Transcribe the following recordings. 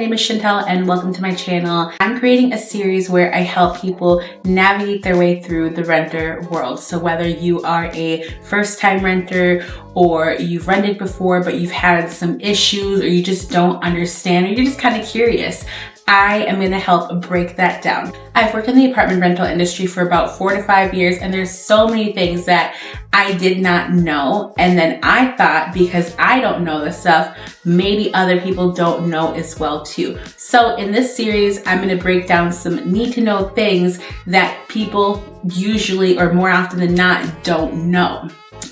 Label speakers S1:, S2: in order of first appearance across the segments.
S1: name is Chantal and welcome to my channel. I'm creating a series where I help people navigate their way through the renter world. So whether you are a first-time renter or you've rented before but you've had some issues or you just don't understand or you're just kind of curious, I am going to help break that down. I've worked in the apartment rental industry for about 4 to 5 years, and there's so many things that I did not know. And then I thought because I don't know this stuff, maybe other people don't know as well too. So in this series, I'm going to break down some need to know things that people usually or more often than not don't know.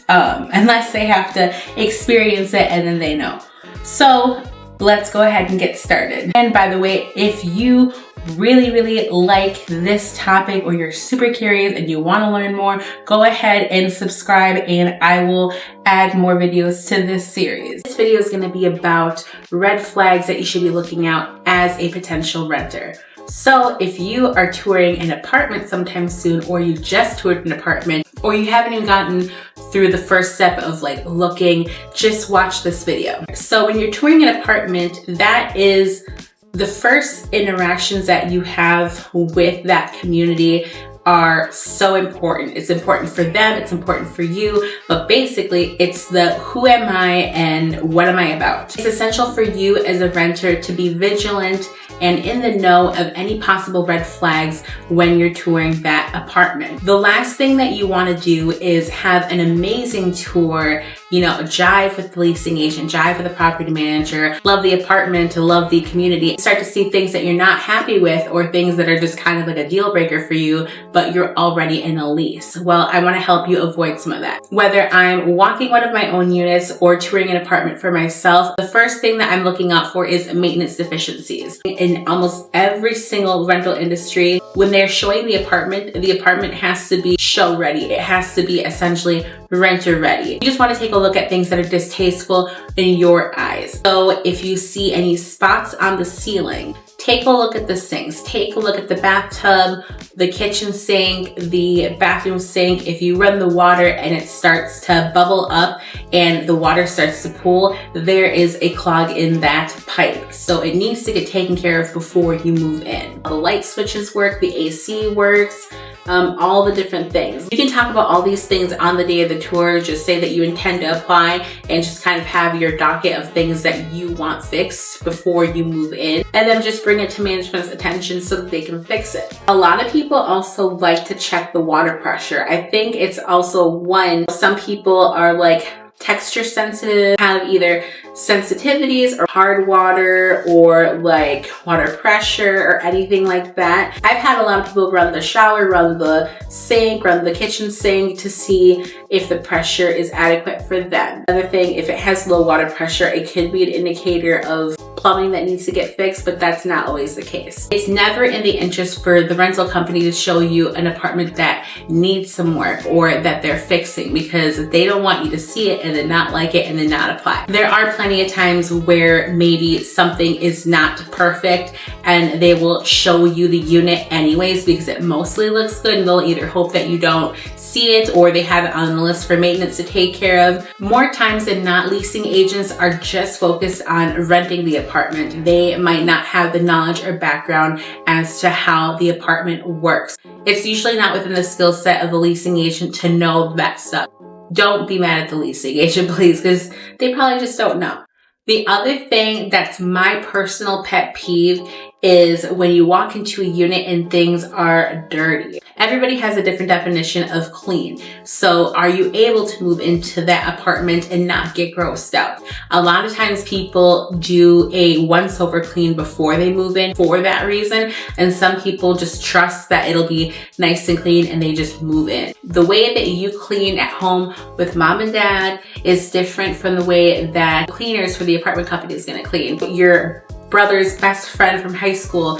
S1: Unless they have to experience it and then they know. So let's go ahead and get started. And by the way, if you really like this topic or you're super curious and you want to learn more, go ahead and subscribe and I will add more videos to this series. This video is going to be about red flags that you should be looking out as a potential renter. So if you are touring an apartment sometime soon, or you just toured an apartment, or you haven't even gotten through the first step of looking, just watch this video. So when you're touring an apartment, that is the first interactions that you have with that community are so important. It's important for them, it's important for you, but basically it's the who am I and what am I about. It's essential for you as a renter to be vigilant and in the know of any possible red flags when you're touring that apartment. The last thing that you want to do is have an amazing tour, jive with the leasing agent, jive with the property manager, love the apartment, love the community, start to see things that you're not happy with or things that are just kind of like a deal breaker for you, but you're already in a lease. Well, I want to help you avoid some of that. Whether I'm walking one of my own units or touring an apartment for myself, the first thing that I'm looking out for is maintenance deficiencies. In almost every single rental industry, when they're showing the apartment has to be show ready. It has to be essentially renter ready. You just want to take a look at things that are distasteful in your eyes. So if you see any spots on the ceiling, take a look at the sinks, take a look at the bathtub, the kitchen sink, the bathroom sink. If you run the water and it starts to bubble up and the water starts to pool, there is a clog in that pipe. So it needs to get taken care of before you move in. The light switches work, the AC works, all the different things. You can talk about all these things on the day of the tour. Just say that you intend to apply and just kind of have your docket of things that you want fixed before you move in, and then just bring it to management's attention so that they can fix it. A lot of people also like to check the water pressure. I think it's also some people are texture sensitive, have either sensitivities or hard water or water pressure or anything like that. I've had a lot of people run the shower, run the sink, run the kitchen sink to see if the pressure is adequate for them. Another thing, if it has low water pressure, it could be an indicator of plumbing that needs to get fixed, but that's not always the case. It's never in the interest for the rental company to show you an apartment that needs some work or that they're fixing, because they don't want you to see it and then not like it and then not apply. There are plenty of times where maybe something is not perfect and they will show you the unit anyways because it mostly looks good, and they'll either hope that you don't see it or they have it on the list for maintenance to take care of. More times than not, leasing agents are just focused on renting the apartment. They might not have the knowledge or background as to how the apartment works. It's usually not within the skill set of the leasing agent to know that stuff. Don't be mad at the leasing agent, please, because they probably just don't know. The other thing that's my personal pet peeve is when you walk into a unit and things are dirty. Everybody has a different definition of clean. So are you able to move into that apartment and not get grossed out? A lot of times people do a once over clean before they move in for that reason. And some people just trust that it'll be nice and clean and they just move in. The way that you clean at home with mom and dad is different from the way that cleaners for the apartment company is going to clean. Your brother's best friend from high school,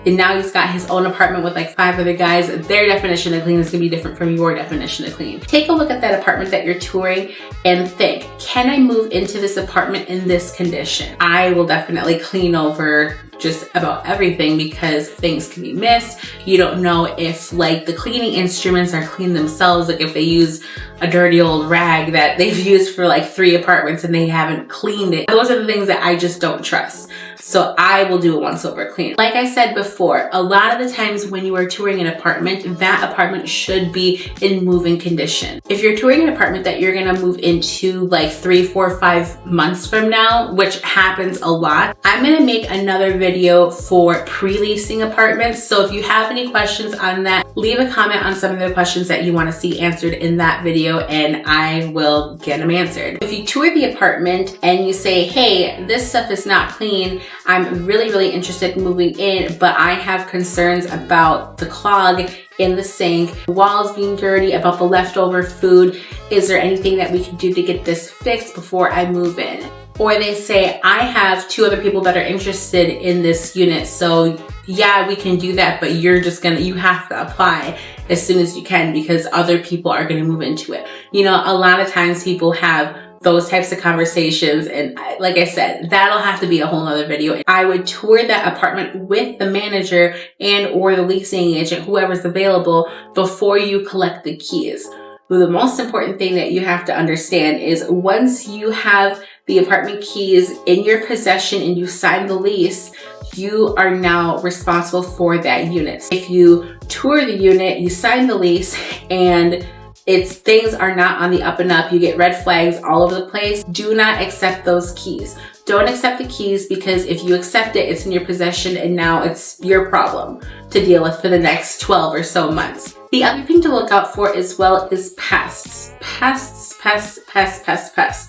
S1: and now he's got his own apartment with 5 other guys, their definition of clean is going to be different from your definition of clean. Take a look at that apartment that you're touring and think, can I move into this apartment in this condition? I will definitely clean over just about everything because things can be missed. You don't know if like the cleaning instruments are clean themselves, like if they use a dirty old rag that they've used for like 3 apartments and they haven't cleaned it. Those are the things that I just don't trust. So I will do a once over clean. Like I said before, a lot of the times when you are touring an apartment, that apartment should be in moving condition. If you're touring an apartment that you're gonna move into like 3, 4, 5 months from now, which happens a lot, I'm gonna make another video for pre-leasing apartments. So if you have any questions on that, leave a comment on some of the questions that you wanna see answered in that video and I will get them answered. If you tour the apartment and you say, hey, this stuff is not clean, I'm really interested in moving in, but I have concerns about the clog in the sink, walls being dirty, about the leftover food. Is there anything that we can do to get this fixed before I move in? Or they say, I have 2 other people that are interested in this unit, so yeah, we can do that, but you have to apply as soon as you can because other people are gonna move into it. You know, a lot of times people have those types of conversations, and like I said, that'll have to be a whole nother video. I would tour that apartment with the manager and or the leasing agent, whoever's available, before you collect the keys. The most important thing that you have to understand is once you have the apartment keys in your possession and you sign the lease, you are now responsible for that unit. If you tour the unit, you sign the lease, and things are not on the up and up, you get red flags all over the place, do not accept those keys. Don't accept the keys because if you accept it, it's in your possession and now it's your problem to deal with for the next 12 or so months. The other thing to look out for as well is pests. Pests.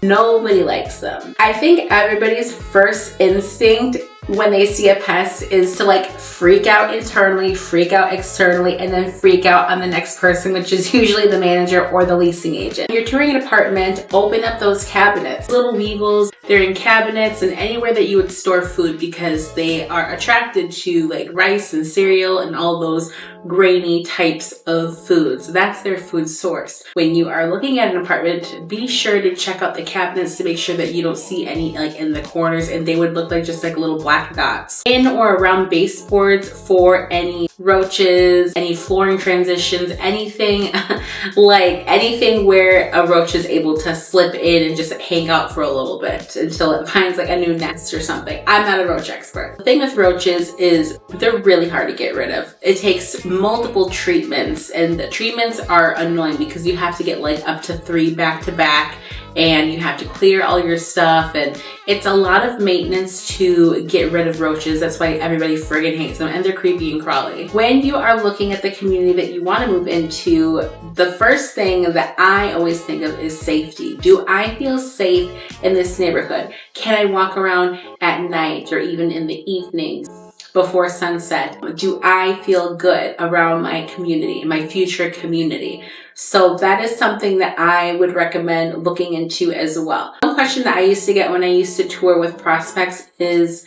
S1: Nobody likes them. I think everybody's first instinct when they see a pest is to like freak out internally, freak out externally, and then freak out on the next person, which is usually the manager or the leasing agent. You're touring an apartment, open up those cabinets. Little weevils, they're in cabinets and anywhere that you would store food because they are attracted to like rice and cereal and all those grainy types of foods. That's their food source. When you are looking at an apartment, be sure to check out the cabinets to make sure that you don't see any like in the corners, and they would look like just like little black dots. In or around baseboards for any roaches, any flooring transitions, anything like anything where a roach is able to slip in and just hang out for a little bit until it finds like a new nest or something. I'm not a roach expert. The thing with roaches is they're really hard to get rid of. It takes multiple treatments, and the treatments are annoying because you have to get like up to 3 back to back, and you have to clear all your stuff, and it's a lot of maintenance to get rid of roaches. That's why everybody friggin' hates them, and they're creepy and crawly. When you are looking at the community that you want to move into, the first thing that I always think of is safety. Do I feel safe in this neighborhood? Can I walk around at night or even in the evenings before sunset? Do I feel good around my community, my future community? So that is something that I would recommend looking into as well. One question that I used to get when I used to tour with prospects is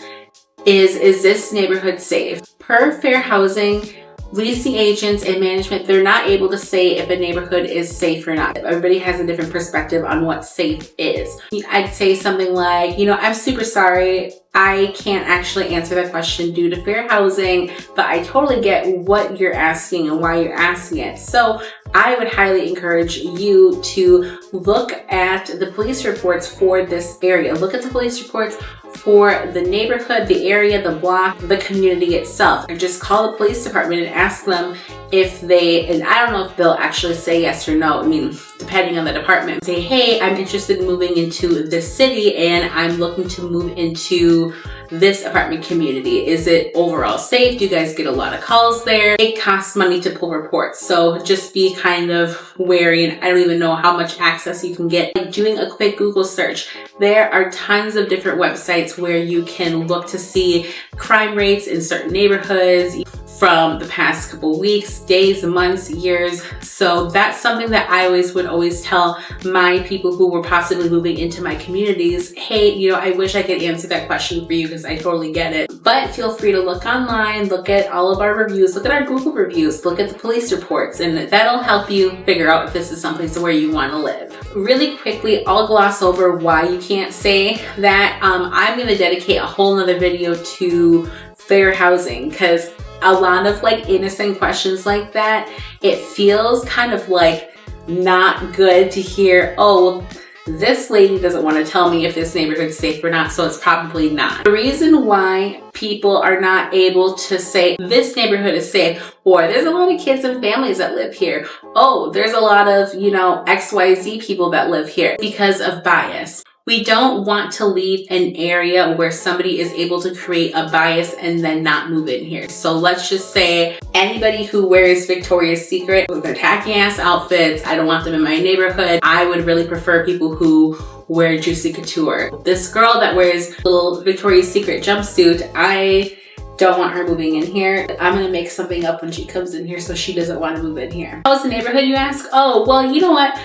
S1: this neighborhood safe? Per fair housing, leasing agents and management, they're not able to say if a neighborhood is safe or not. Everybody has a different perspective on what safe is. I'd say something like, I'm super sorry, I can't actually answer that question due to fair housing, but I totally get what you're asking and why you're asking it. So I would highly encourage you to look at the police reports for this area. Look at the police reports for the neighborhood, the area, the block, the community itself. And just call the police department and ask them if and I don't know if they'll actually say yes or no. I mean, depending on the department. Say, hey, I'm interested in moving into this city and I'm looking to move into this apartment community. Is it overall safe? Do you guys get a lot of calls there? It costs money to pull reports, so just be kind of wary, and I don't even know how much access you can get. Like doing a quick Google search, there are tons of different websites where you can look to see crime rates in certain neighborhoods from the past couple weeks, days, months, years. So that's something that I would always tell my people who were possibly moving into my communities. Hey, I wish I could answer that question for you because I totally get it. But feel free to look online, look at all of our reviews, look at our Google reviews, look at the police reports, and that'll help you figure out if this is someplace where you want to live. Really quickly, I'll gloss over why you can't say that. I'm going to dedicate a whole nother video to fair housing, because a lot of like innocent questions like that, it feels kind of like not good to hear, oh, this lady doesn't want to tell me if this neighborhood is safe or not, so it's probably not. The reason why people are not able to say this neighborhood is safe, or there's a lot of kids and families that live here, oh, there's a lot of, you know, XYZ people that live here, because of bias. We don't want to leave an area where somebody is able to create a bias and then not move in here. So let's just say anybody who wears Victoria's Secret with their tacky ass outfits, I don't want them in my neighborhood. I would really prefer people who wear Juicy Couture. This girl that wears a little Victoria's Secret jumpsuit, I don't want her moving in here. I'm gonna make something up when she comes in here so she doesn't want to move in here. How's the neighborhood, you ask? Oh, well, you know what?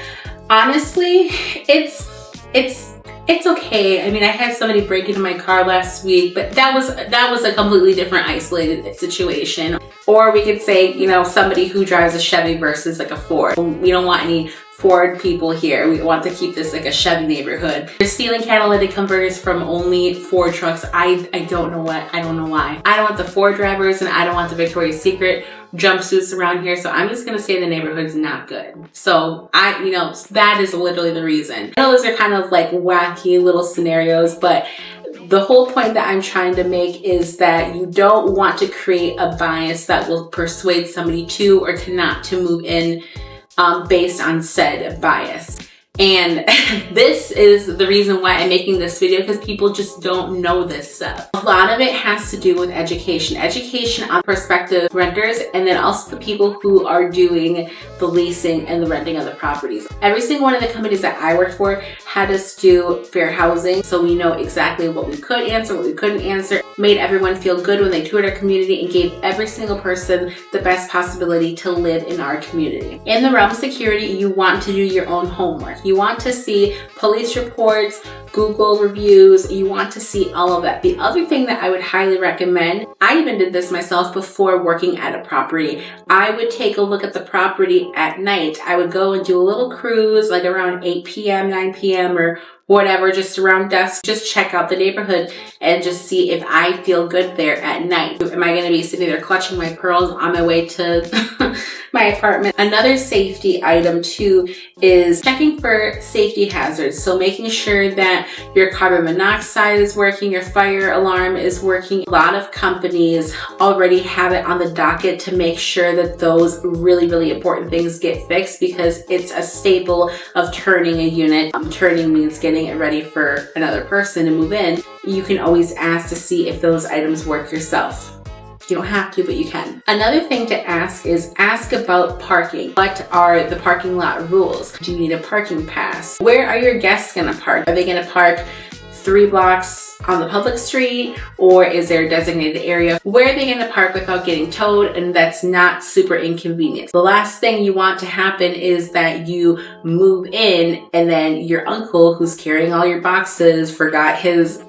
S1: Honestly, it's okay. I mean, I had somebody break into my car last week, but that was a completely different isolated situation. Or we could say, you know, somebody who drives a Chevy versus like a Ford. We don't want any Ford people here. We want to keep this like a Chevy neighborhood. They're stealing catalytic converters from only Ford trucks. I don't know why. I don't want the Ford drivers, and I don't want the Victoria's Secret jumpsuits around here. So I'm just gonna say the neighborhood's not good. So that is literally the reason. I know those are kind of like wacky little scenarios, but the whole point that I'm trying to make is that you don't want to create a bias that will persuade somebody to or to not to move in based on said bias. And this is the reason why I'm making this video, because people just don't know this stuff. A lot of it has to do with education. Education on prospective renters, and then also the people who are doing the leasing and the renting of the properties. Every single one of the companies that I worked for had us do fair housing, so we know exactly what we could answer, what we couldn't answer, made everyone feel good when they toured our community, and gave every single person the best possibility to live in our community. In the realm of security, you want to do your own homework. You want to see police reports, Google reviews, you want to see all of that. The other thing that I would highly recommend, I even did this myself before working at a property. I would take a look at the property at night. I would go and do a little cruise like around 8 p.m., 9 p.m. or whatever, just around dusk, just check out the neighborhood and just see if I feel good there at night. Am I going to be sitting there clutching my pearls on my way to my apartment? Another safety item too is checking for safety hazards. So making sure that your carbon monoxide is working, your fire alarm is working. A lot of companies already have it on the docket to make sure that those really, really important things get fixed, because it's a staple of turning a unit. Turning means getting it ready for another person to move in. You can always ask to see if those items work yourself. You don't have to, but you can. Another thing to ask is ask about parking. What are the parking lot rules? Do you need a parking pass? Where are your guests gonna park? Are they gonna park 3 blocks on the public street, or is there a designated area? Where are they going to park without getting towed and that's not super inconvenient? The last thing you want to happen is that you move in and then your uncle, who's carrying all your boxes, forgot his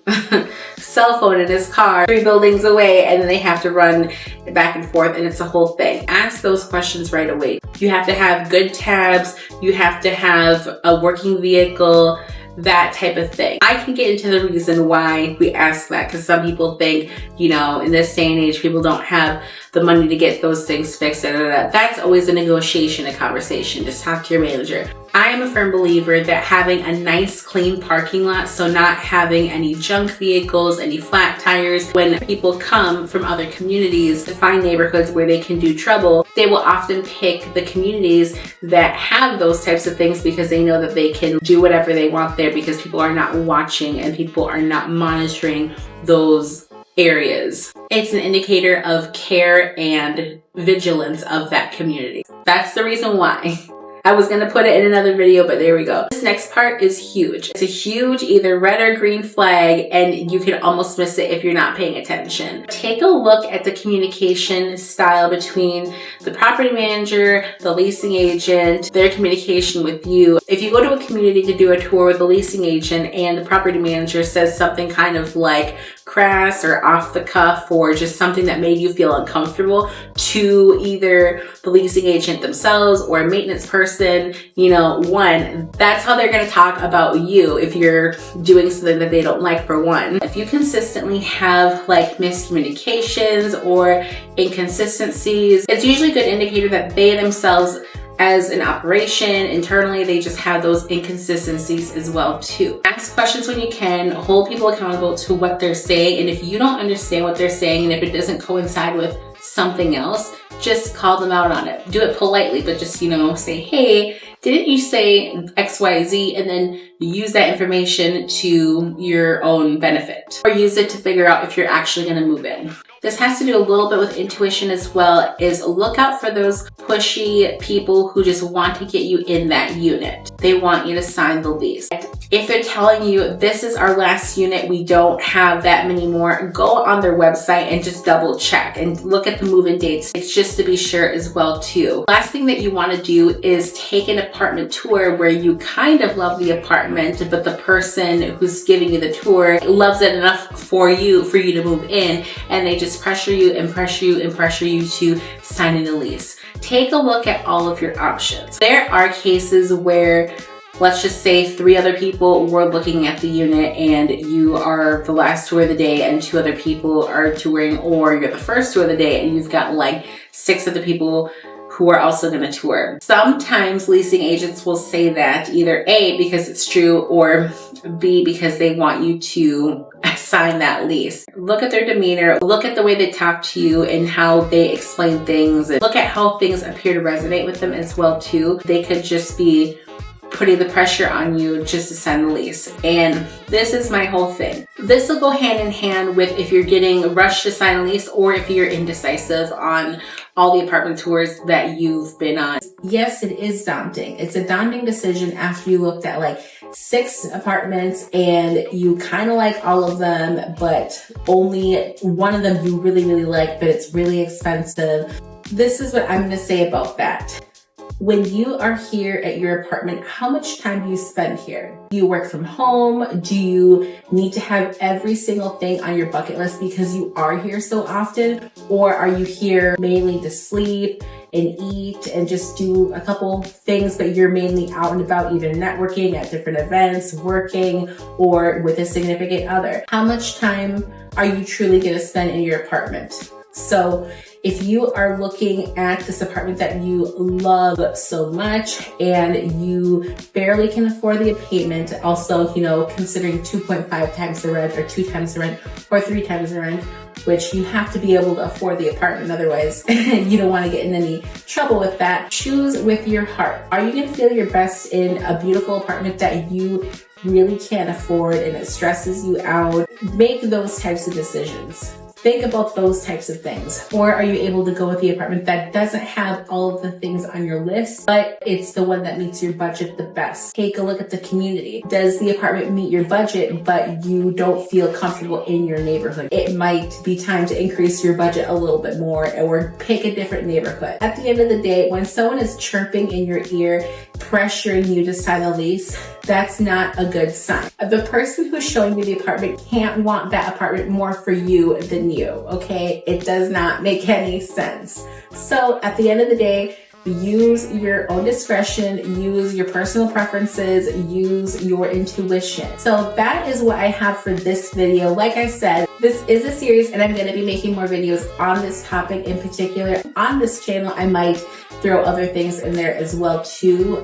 S1: cell phone in his car 3 buildings away, and then they have to run back and forth, and it's a whole thing. Ask those questions right away. You have to have good tabs. You have to have a working vehicle, that type of thing. I can get into the reason why we ask that, because some people think, you know, in this day and age, people don't have the money to get those things fixed. That's always a negotiation, a conversation. Just talk to your manager. I am a firm believer that having a nice, clean parking lot, so not having any junk vehicles, any flat tires, when people come from other communities to find neighborhoods where they can do trouble, they will often pick the communities that have those types of things, because they know that they can do whatever they want there, because people are not watching and people are not monitoring those areas. It's an indicator of care and vigilance of that community. That's the reason why. I was going to put it in another video, but there we go. This next part is huge. It's a huge either red or green flag, and you can almost miss it if you're not paying attention. Take a look at the communication style between the property manager, the leasing agent, their communication with you. If you go to a community to do a tour with the leasing agent and the property manager says something kind of like crass or off the cuff or just something that made you feel uncomfortable to either the leasing agent themselves or a maintenance person, you know, one, that's how they're going to talk about you if you're doing something that they don't like, for one. If you consistently have like miscommunications or inconsistencies, it's usually a good indicator that they themselves, as an operation internally, they just have those inconsistencies as well too. Ask questions when you can, hold people accountable to what they're saying, and if you don't understand what they're saying and if it doesn't coincide with something else, just call them out on it. Do it politely, but just, you know, say, hey, didn't you say XYZ? And then use that information to your own benefit, or use it to figure out if you're actually going to move in. This has to do a little bit with intuition as well, is look out for those pushy people who just want to get you in that unit. They want you to sign the lease. If they're telling you this is our last unit, we don't have that many more, go on their website and just double check and look at the move-in dates. It's just to be sure as well too. Last thing that you want to do is take an apartment tour where you kind of love the apartment, but the person who's giving you the tour loves it enough for you to move in, and they just pressure you and pressure you and pressure you to signing the lease. Take a look at all of your options. There are cases where, let's just say 3 other people were looking at the unit and you are the last tour of the day and 2 other people are touring, or you're the first tour of the day and you've got like 6 other people who are also going to tour. Sometimes leasing agents will say that either A, because it's true, or B, because they want you to sign that lease. Look at their demeanor, look at the way they talk to you and how they explain things, and look at how things appear to resonate with them as well too. They could just be putting the pressure on you just to sign the lease. And this is my whole thing. This will go hand in hand with if you're getting rushed to sign a lease or if you're indecisive on all the apartment tours that you've been on. Yes, it is daunting. It's a daunting decision after you looked at like 6 apartments and you kind of like all of them, but only one of them you really, really like, but it's really expensive. This is what I'm going to say about that. When you are here at your apartment, how much time do you spend here? Do you work from home? Do you need to have every single thing on your bucket list because you are here so often? Or are you here mainly to sleep and eat and just do a couple things, but you're mainly out and about, either networking at different events, working, or with a significant other? How much time are you truly going to spend in your apartment? So if you are looking at this apartment that you love so much and you barely can afford the payment, also, you know, considering 2.5 times the rent or 2 times the rent or 3 times the rent, which you have to be able to afford the apartment, otherwise you don't want to get in any trouble with that. Choose with your heart. Are you going to feel your best in a beautiful apartment that you really can't afford and it stresses you out? Make those types of decisions. Think about those types of things. Or are you able to go with the apartment that doesn't have all of the things on your list, but it's the one that meets your budget the best? Take a look at the community. Does the apartment meet your budget, but you don't feel comfortable in your neighborhood? It might be time to increase your budget a little bit more or pick a different neighborhood. At the end of the day, when someone is chirping in your ear, pressuring you to sign a lease, that's not a good sign. The person who's showing you the apartment can't want that apartment more for you than you, okay? It does not make any sense. So at the end of the day, use your own discretion, use your personal preferences, use your intuition. So that is what I have for this video. Like I said, this is a series and I'm going to be making more videos on this topic in particular. On this channel, I might throw other things in there as well too,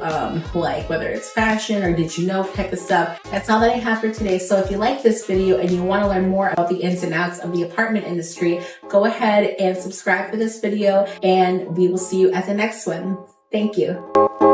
S1: like whether it's fashion or did you know type of stuff. That's all that I have for today. So if you like this video and you want to learn more about the ins and outs of the apartment industry, go ahead and subscribe for this video and we will see you at the next one. Thank you.